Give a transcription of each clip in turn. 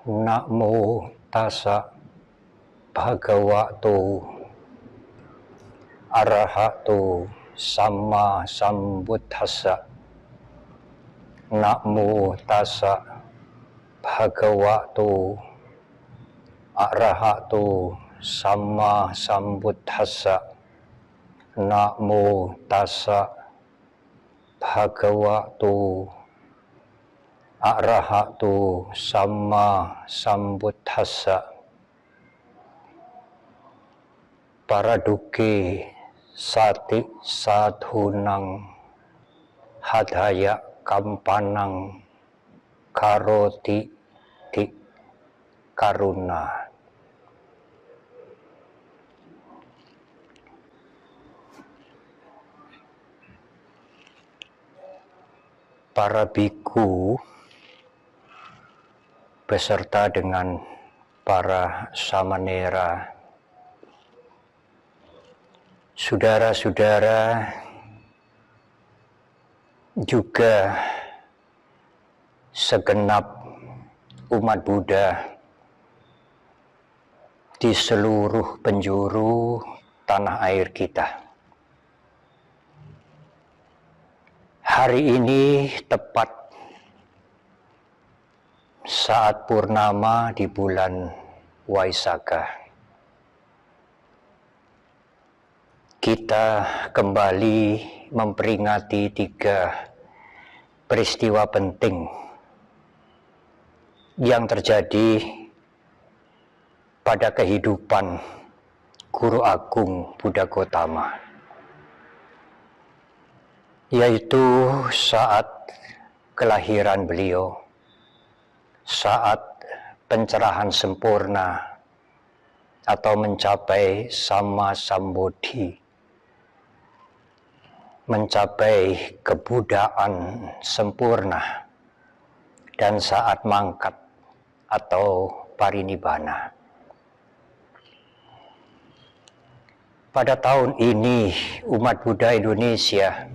Namo tassa bhagavato arahato sama sambuddhassa. Namo tassa bhagavato arahato sama sambuddhassa. Namo tassa bhagavato arahato sama sambuddhassa. Paraduke sati sadhunang hadaya kampanang karoti di karuna. Para biku beserta dengan para samanera, saudara-saudara, juga segenap umat Buddha di seluruh penjuru tanah air kita. Hari ini tepat saat purnama di bulan Waisakha. Kita kembali memperingati 3 peristiwa penting yang terjadi pada kehidupan Guru Agung Buddha Gautama, yaitu saat kelahiran beliau, saat pencerahan sempurna atau mencapai Samma Sambodhi, mencapai kebuddhaan sempurna, dan saat mangkat atau parinibbana. Pada tahun ini umat Buddha Indonesia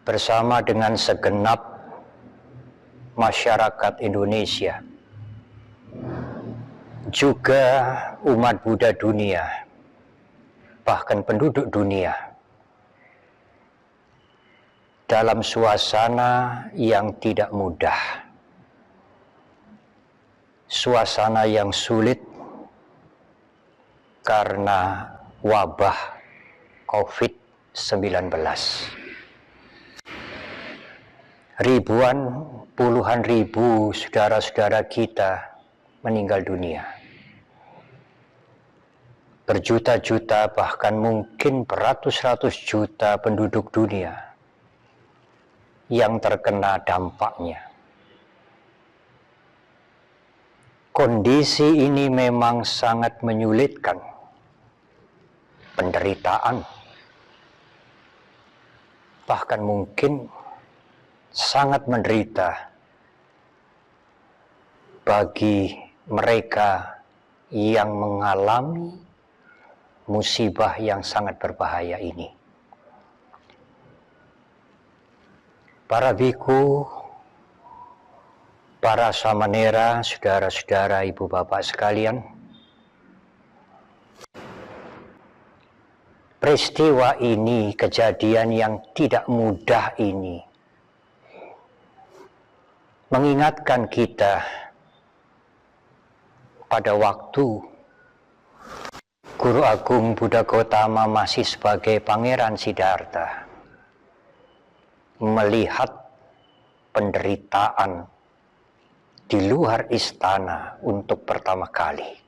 bersama dengan segenap masyarakat Indonesia, juga umat Buddha dunia, bahkan penduduk dunia, dalam suasana yang tidak mudah, suasana yang sulit karena wabah COVID-19. Ribuan, puluhan ribu saudara-saudara kita meninggal dunia. Berjuta-juta, bahkan mungkin beratus-ratus juta penduduk dunia yang terkena dampaknya. Kondisi ini memang sangat menyulitkan. Penderitaan, bahkan mungkin sangat menderita bagi mereka yang mengalami musibah yang sangat berbahaya ini. Para biku, para samanera, saudara-saudara, ibu bapak sekalian, peristiwa ini, kejadian yang tidak mudah ini, mengingatkan kita pada waktu Guru Agung Buddha Gautama masih sebagai Pangeran Siddhartha, melihat penderitaan di luar istana untuk pertama kali.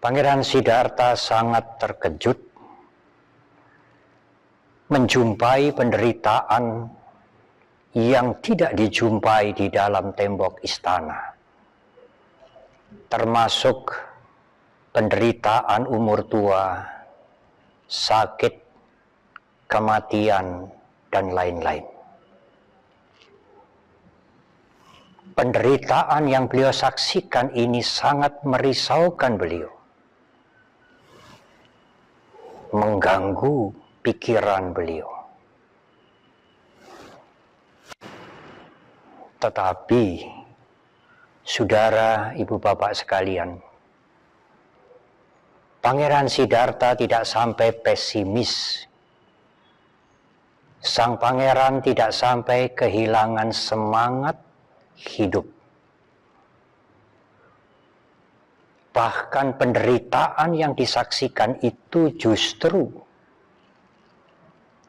Pangeran Siddhartha sangat terkejut menjumpai penderitaan yang tidak dijumpai di dalam tembok istana, termasuk penderitaan umur tua, sakit, kematian, dan lain-lain. Penderitaan yang beliau saksikan ini sangat merisaukan beliau, mengganggu pikiran beliau. Tetapi, saudara, ibu bapak sekalian, Pangeran Siddhartha tidak sampai pesimis. Sang pangeran tidak sampai kehilangan semangat hidup. Bahkan penderitaan yang disaksikan itu justru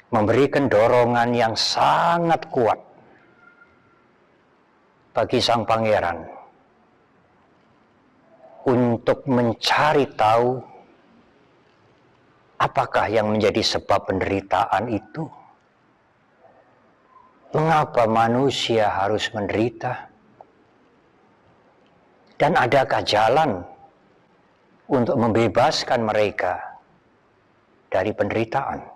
memberikan dorongan yang sangat kuat bagi sang pangeran untuk mencari tahu apakah yang menjadi sebab penderitaan itu. Mengapa manusia harus menderita? Dan adakah jalan untuk membebaskan mereka dari penderitaan?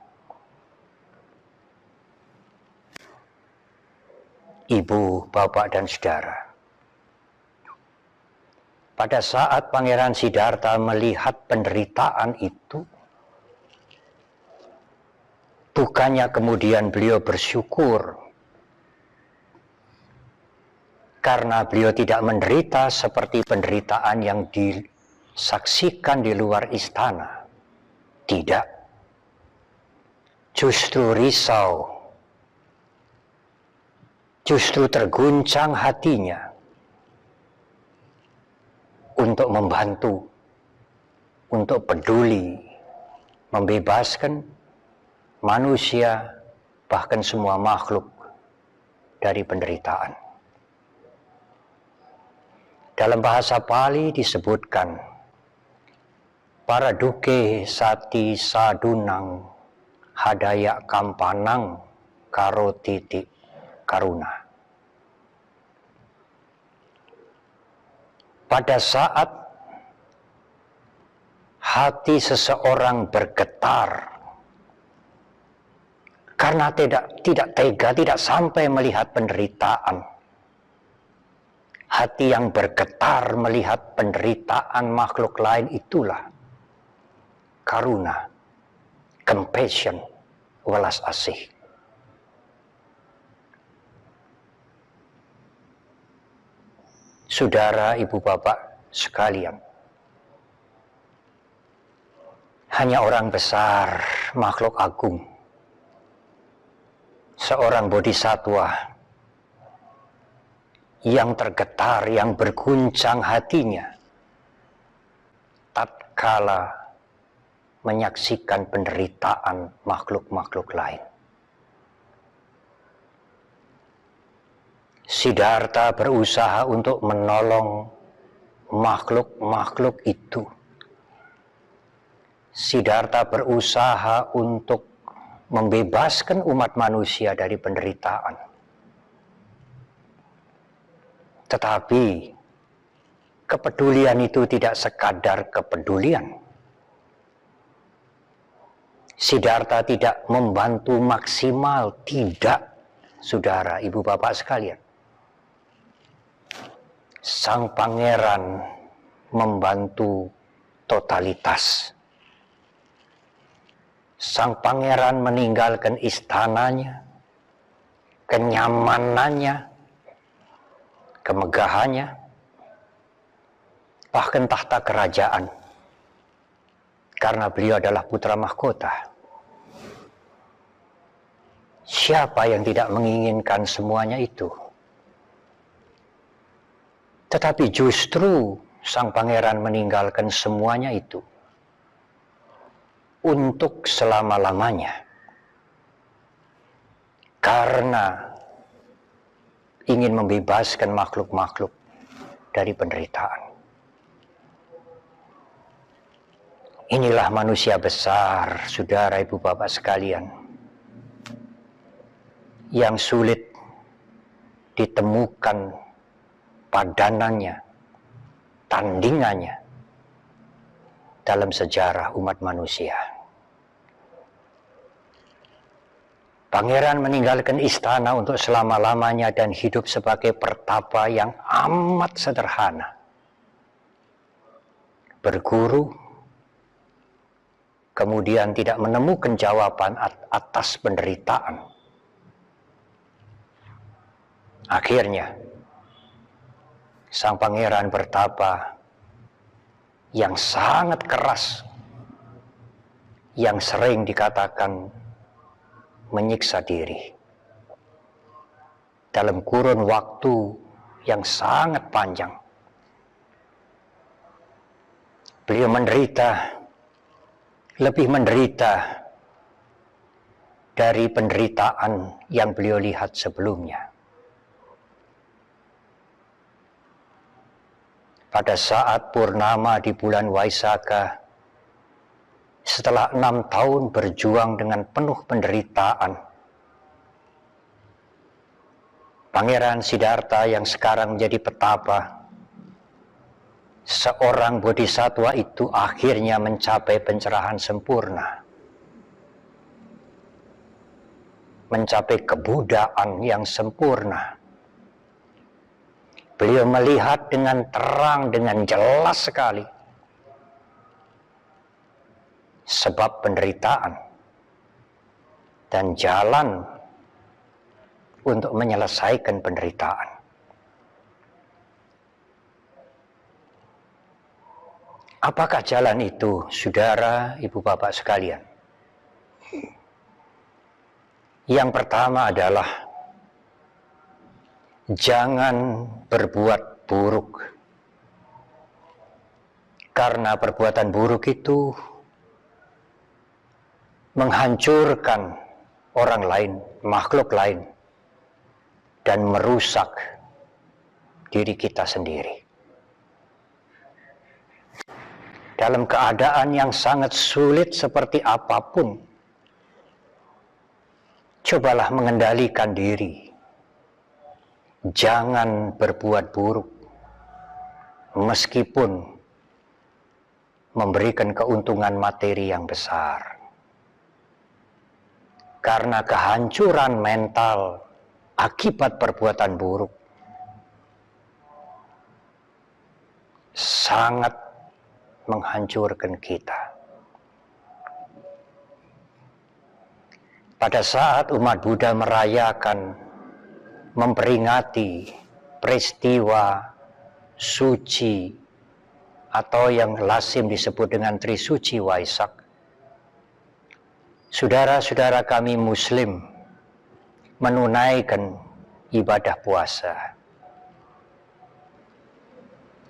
Ibu, bapak, dan saudara, pada saat Pangeran Siddhartha melihat penderitaan itu, bukannya kemudian beliau bersyukur karena beliau tidak menderita seperti penderitaan yang disaksikan di luar istana. Tidak. Justru risau. Justru terguncang hatinya untuk membantu, untuk peduli, membebaskan manusia, bahkan semua makhluk dari penderitaan. Dalam bahasa Pali disebutkan, para duke sati sadunang hadaya kampanang karo titik karuna. Pada saat hati seseorang bergetar karena tidak tega, tidak sampai melihat penderitaan. Hati yang bergetar melihat penderitaan makhluk lain itulah karuna, compassion, welas asih. Saudara, ibu, bapak sekalian, hanya orang besar, makhluk agung, seorang bodhisattva yang tergetar, yang berguncang hatinya tatkala menyaksikan penderitaan makhluk-makhluk lain. Siddhartha berusaha untuk menolong makhluk-makhluk itu. Siddhartha berusaha untuk membebaskan umat manusia dari penderitaan. Tetapi kepedulian itu tidak sekadar kepedulian. Siddhartha tidak membantu maksimal, tidak, saudara, ibu, bapak sekalian. Sang pangeran membantu totalitas. Sang pangeran meninggalkan istananya, kenyamanannya, kemegahannya, bahkan tahta kerajaan, karena beliau adalah putra mahkota. Siapa yang tidak menginginkan semuanya itu? Tetapi justru sang pangeran meninggalkan semuanya itu untuk selama-lamanya, karena ingin membebaskan makhluk-makhluk dari penderitaan. Inilah manusia besar, saudara, ibu, bapak sekalian, yang sulit ditemukan padanannya, tandingannya dalam sejarah umat manusia. Pangeran meninggalkan istana untuk selama-lamanya dan hidup sebagai pertapa yang amat sederhana. Berguru, kemudian tidak menemukan jawaban atas penderitaan. Akhirnya, sang pangeran bertapa yang sangat keras, yang sering dikatakan menyiksa diri dalam kurun waktu yang sangat panjang. Beliau menderita, lebih menderita dari penderitaan yang beliau lihat sebelumnya. Pada saat purnama di bulan Waisakha, setelah 6 tahun berjuang dengan penuh penderitaan, Pangeran Siddhartha yang sekarang menjadi petapa, seorang bodhisattva itu akhirnya mencapai pencerahan sempurna, mencapai kebudaan yang sempurna. Beliau melihat dengan terang, dengan jelas sekali sebab penderitaan dan jalan untuk menyelesaikan penderitaan. Apakah jalan itu, saudara, ibu bapak sekalian? Yang pertama adalah jangan berbuat buruk. Karena perbuatan buruk itu menghancurkan orang lain, makhluk lain, dan merusak diri kita sendiri. Dalam keadaan yang sangat sulit seperti apapun, cobalah mengendalikan diri. Jangan berbuat buruk, meskipun memberikan keuntungan materi yang besar. Karena kehancuran mental akibat perbuatan buruk sangat menghancurkan kita. Pada saat umat Buddha merayakan, memperingati peristiwa suci atau yang lazim disebut dengan Trisuci Waisak, saudara-saudara kami Muslim menunaikan ibadah puasa.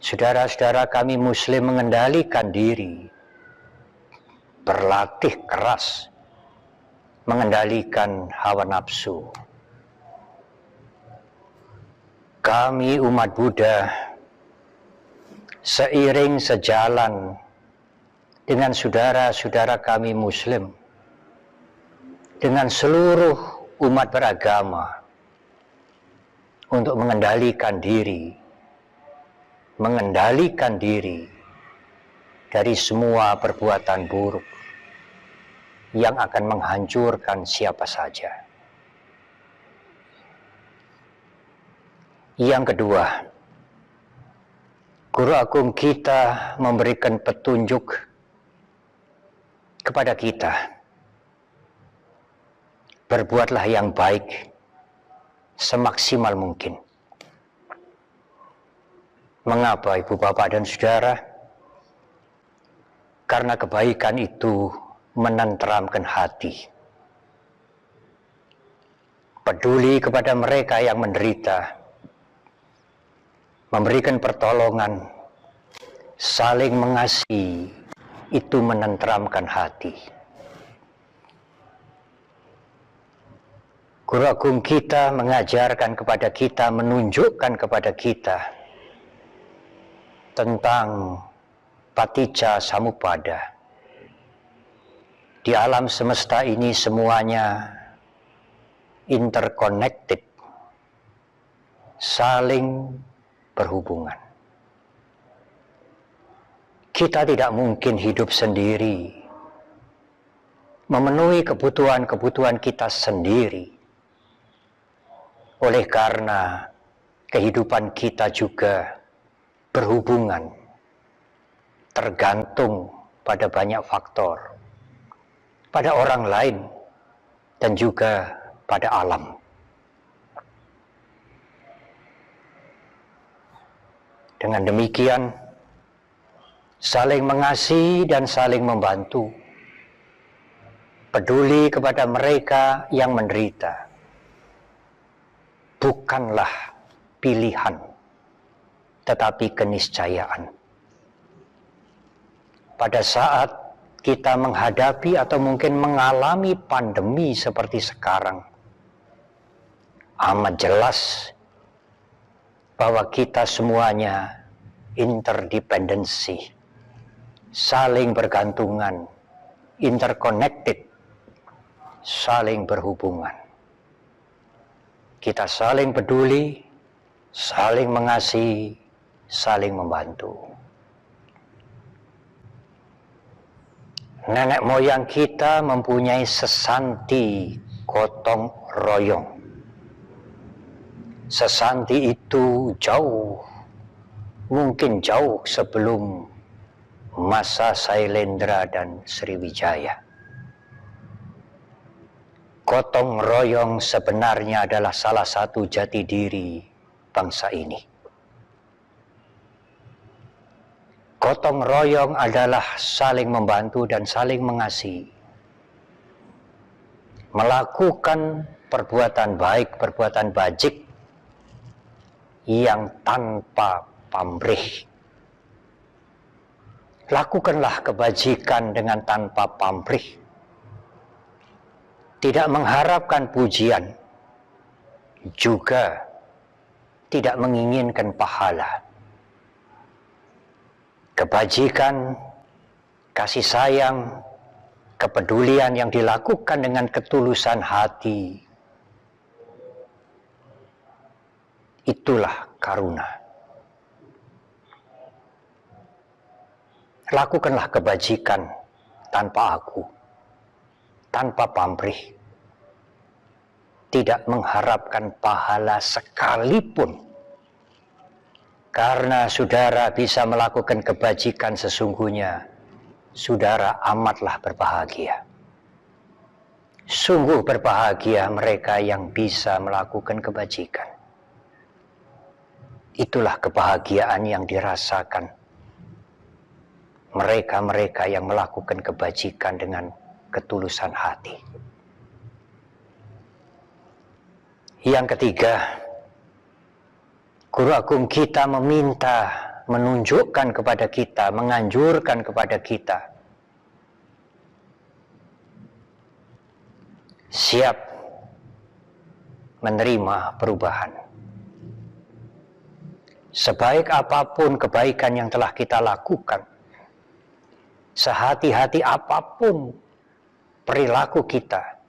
Saudara-saudara kami Muslim mengendalikan diri, berlatih keras, mengendalikan hawa nafsu. Kami umat Buddha seiring sejalan dengan saudara-saudara kami Muslim, dengan seluruh umat beragama, untuk mengendalikan diri dari semua perbuatan buruk yang akan menghancurkan siapa saja. Yang kedua, Guru Agung kita memberikan petunjuk kepada kita. Berbuatlah yang baik semaksimal mungkin. Mengapa, ibu bapak dan saudara? Karena kebaikan itu menenteramkan hati. Peduli kepada mereka yang menderita, memberikan pertolongan, saling mengasihi, itu menenteramkan hati. Guru Agung kita mengajarkan kepada kita, menunjukkan kepada kita tentang Paticca Samuppada. Di alam semesta ini semuanya interconnected, saling berhubungan. Kita tidak mungkin hidup sendiri, memenuhi kebutuhan-kebutuhan kita sendiri. Oleh karena kehidupan kita juga berhubungan, tergantung pada banyak faktor, pada orang lain, dan juga pada alam. Dengan demikian, saling mengasihi dan saling membantu, peduli kepada mereka yang menderita, bukanlah pilihan, tetapi keniscayaan. Pada saat kita menghadapi atau mungkin mengalami pandemi seperti sekarang, amat jelas bahwa kita semuanya interdependensi, saling bergantungan, interconnected, saling berhubungan. Kita saling peduli, saling mengasihi, saling membantu. Nenek moyang kita mempunyai sesanti gotong royong. Sesanti itu mungkin jauh sebelum masa Sailendra dan Sriwijaya. Gotong royong sebenarnya adalah salah satu jati diri bangsa ini. Gotong royong adalah saling membantu dan saling mengasihi. Melakukan perbuatan baik, perbuatan bajik yang tanpa pamrih. Lakukanlah kebajikan dengan tanpa pamrih. Tidak mengharapkan pujian, juga tidak menginginkan pahala. Kebajikan, kasih sayang, kepedulian yang dilakukan dengan ketulusan hati, itulah karuna. Lakukanlah kebajikan tanpa aku, tanpa pamrih, tidak mengharapkan pahala sekalipun. Karena saudara bisa melakukan kebajikan sesungguhnya, saudara amatlah berbahagia. Sungguh berbahagia mereka yang bisa melakukan kebajikan. Itulah kebahagiaan yang dirasakan mereka-mereka yang melakukan kebajikan dengan ketulusan hati. Yang ketiga, Guru Agung kita meminta, menunjukkan kepada kita, menganjurkan kepada kita, siap menerima perubahan. Sebaik apapun kebaikan yang telah kita lakukan, sehati-hati apapun perilaku kita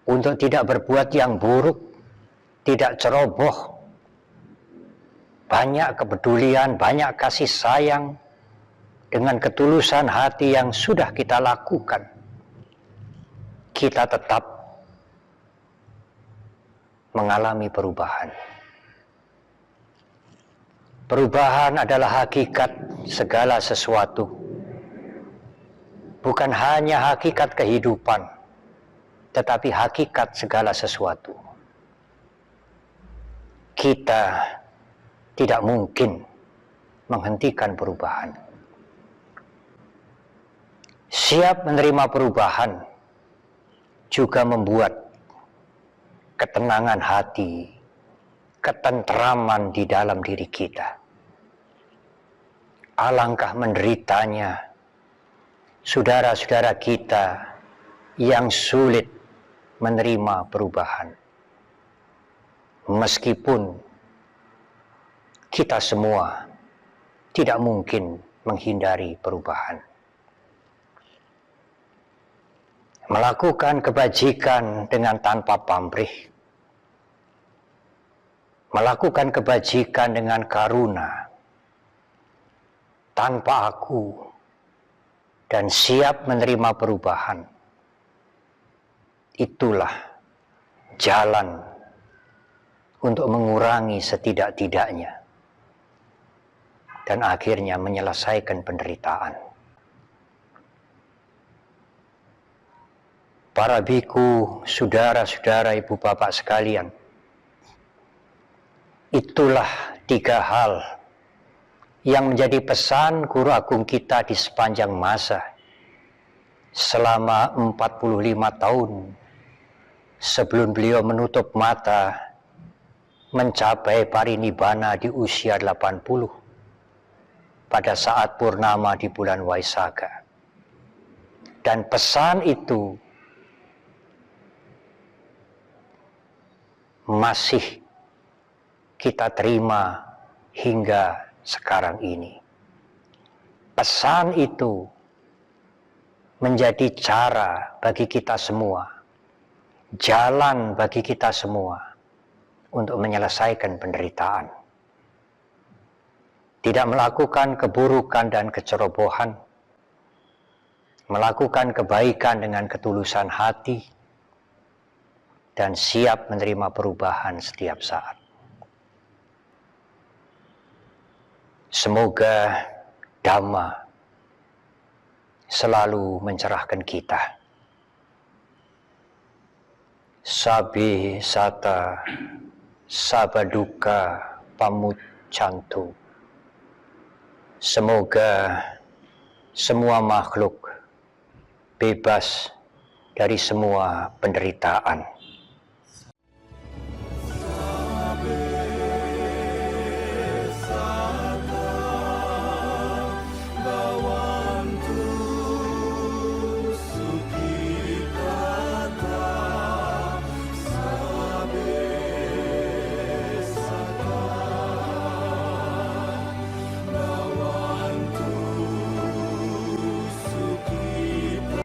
untuk tidak berbuat yang buruk, tidak ceroboh, banyak kepedulian, banyak kasih sayang dengan ketulusan hati yang sudah kita lakukan, kita tetap mengalami perubahan. Perubahan adalah hakikat segala sesuatu. Bukan hanya hakikat kehidupan, tetapi hakikat segala sesuatu. Kita tidak mungkin menghentikan perubahan. Siap menerima perubahan juga membuat ketenangan hati, ketentraman di dalam diri kita. Alangkah menderitanya saudara-saudara kita yang sulit menerima perubahan. Meskipun kita semua tidak mungkin menghindari perubahan. Melakukan kebajikan dengan tanpa pamrih, melakukan kebajikan dengan karuna, tanpa aku, dan siap menerima perubahan. Itulah jalan untuk mengurangi setidak-tidaknya dan akhirnya menyelesaikan penderitaan. Para biku, saudara-saudara, ibu bapak sekalian, itulah 3 hal yang menjadi pesan guru agung kita di sepanjang masa selama 45 tahun sebelum beliau menutup mata mencapai parinibbana di usia 80 pada saat purnama di bulan Waisakha. Dan pesan itu masih kita terima hingga sekarang ini. Pesan itu menjadi cara bagi kita semua, jalan bagi kita semua untuk menyelesaikan penderitaan. Tidak melakukan keburukan dan kecerobohan, melakukan kebaikan dengan ketulusan hati, dan siap menerima perubahan setiap saat. Semoga Dhamma selalu mencerahkan kita. Sabi sata sabaduka pamuccantu. Semoga semua makhluk bebas dari semua penderitaan.